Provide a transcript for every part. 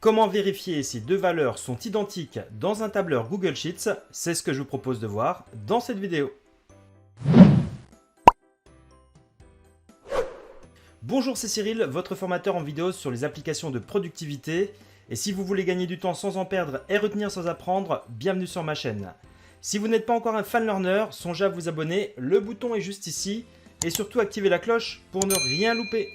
Comment vérifier si deux valeurs sont identiques dans un tableur Google Sheets? C'est ce que je vous propose de voir dans cette vidéo. Bonjour, c'est Cyril, votre formateur en vidéo sur les applications de productivité. Et si vous voulez gagner du temps sans en perdre et retenir sans apprendre, bienvenue sur ma chaîne. Si vous n'êtes pas encore un fan learner, songez à vous abonner, le bouton est juste ici. Et surtout activez la cloche pour ne rien louper.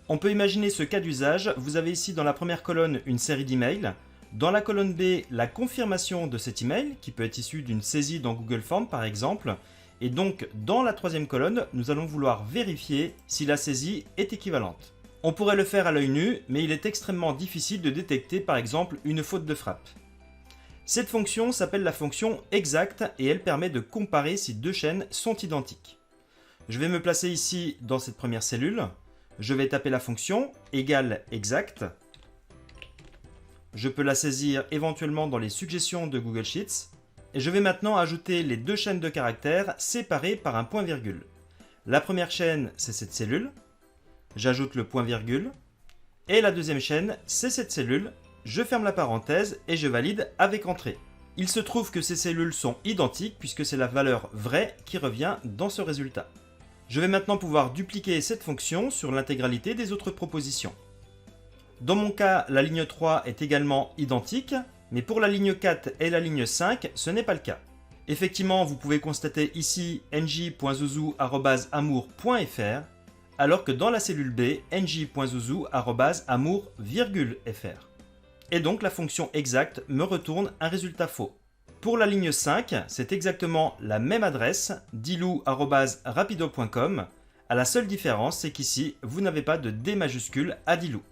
On peut imaginer ce cas d'usage. Vous avez ici dans la première colonne une série d'emails. Dans la colonne B, la confirmation de cet email, qui peut être issu d'une saisie dans Google Forms par exemple. Et donc, dans la troisième colonne, nous allons vouloir vérifier si la saisie est équivalente. On pourrait le faire à l'œil nu, mais il est extrêmement difficile de détecter par exemple une faute de frappe. Cette fonction s'appelle la fonction exact et elle permet de comparer si deux chaînes sont identiques. Je vais me placer ici dans cette première cellule. Je vais taper la fonction égale exact. Je peux la saisir éventuellement dans les suggestions de Google Sheets. Et je vais maintenant ajouter les deux chaînes de caractères séparées par un point virgule. La première chaîne, c'est cette cellule. J'ajoute le point virgule. Et la deuxième chaîne, c'est cette cellule. Je ferme la parenthèse et je valide avec entrée. Il se trouve que ces cellules sont identiques puisque c'est la valeur vraie qui revient dans ce résultat. Je vais maintenant pouvoir dupliquer cette fonction sur l'intégralité des autres propositions. Dans mon cas, la ligne 3 est également identique, mais pour la ligne 4 et la ligne 5, ce n'est pas le cas. Effectivement, vous pouvez constater ici nj.zouzou@amour.fr, alors que dans la cellule B, nj.zouzou@amour.fr. Et donc la fonction exact me retourne un résultat faux. Pour la ligne 5, c'est exactement la même adresse, dilou@rapido.com. À la seule différence, c'est qu'ici, vous n'avez pas de D majuscule à Dilou.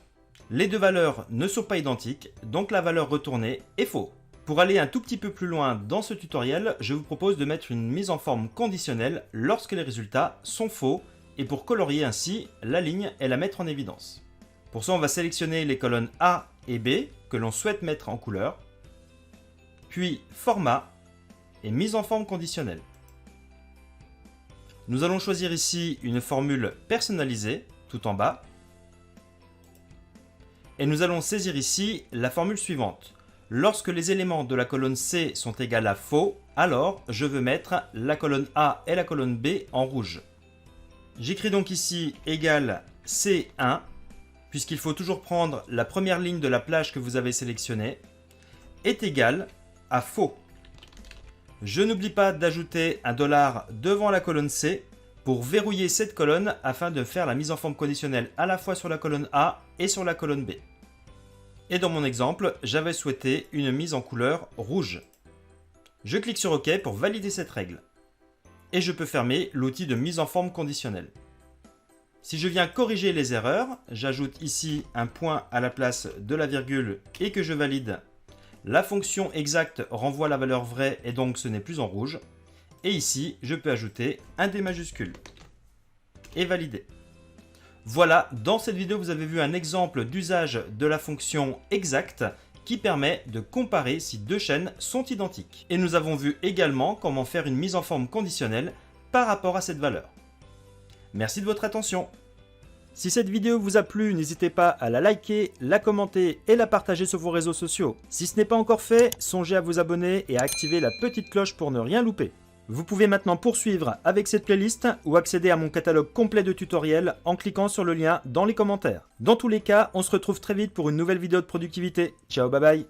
Les deux valeurs ne sont pas identiques, donc la valeur retournée est faux. Pour aller un tout petit peu plus loin dans ce tutoriel, je vous propose de mettre une mise en forme conditionnelle lorsque les résultats sont faux et pour colorier ainsi la ligne et la mettre en évidence. Pour ça, on va sélectionner les colonnes A et B que l'on souhaite mettre en couleur, puis format et mise en forme conditionnelle. Nous allons choisir ici une formule personnalisée tout en bas et nous allons saisir ici la formule suivante. Lorsque les éléments de la colonne C sont égaux à faux, alors je veux mettre la colonne A et la colonne B en rouge. J'écris donc ici égal C1 puisqu'il faut toujours prendre la première ligne de la plage que vous avez sélectionnée est égal à faux. Je n'oublie pas d'ajouter un $ devant la colonne C pour verrouiller cette colonne afin de faire la mise en forme conditionnelle à la fois sur la colonne A et sur la colonne B. Et dans mon exemple, j'avais souhaité une mise en couleur rouge. Je clique sur OK pour valider cette règle. Et je peux fermer l'outil de mise en forme conditionnelle. Si je viens corriger les erreurs, j'ajoute ici un point à la place de la virgule et que je valide. La fonction exact renvoie la valeur vraie et donc ce n'est plus en rouge. Et ici, je peux ajouter un D majuscule. Et valider. Voilà, dans cette vidéo, vous avez vu un exemple d'usage de la fonction exact qui permet de comparer si deux chaînes sont identiques. Et nous avons vu également comment faire une mise en forme conditionnelle par rapport à cette valeur. Merci de votre attention. Si cette vidéo vous a plu, n'hésitez pas à la liker, la commenter et la partager sur vos réseaux sociaux. Si ce n'est pas encore fait, songez à vous abonner et à activer la petite cloche pour ne rien louper. Vous pouvez maintenant poursuivre avec cette playlist ou accéder à mon catalogue complet de tutoriels en cliquant sur le lien dans les commentaires. Dans tous les cas, on se retrouve très vite pour une nouvelle vidéo de productivité. Ciao, bye bye.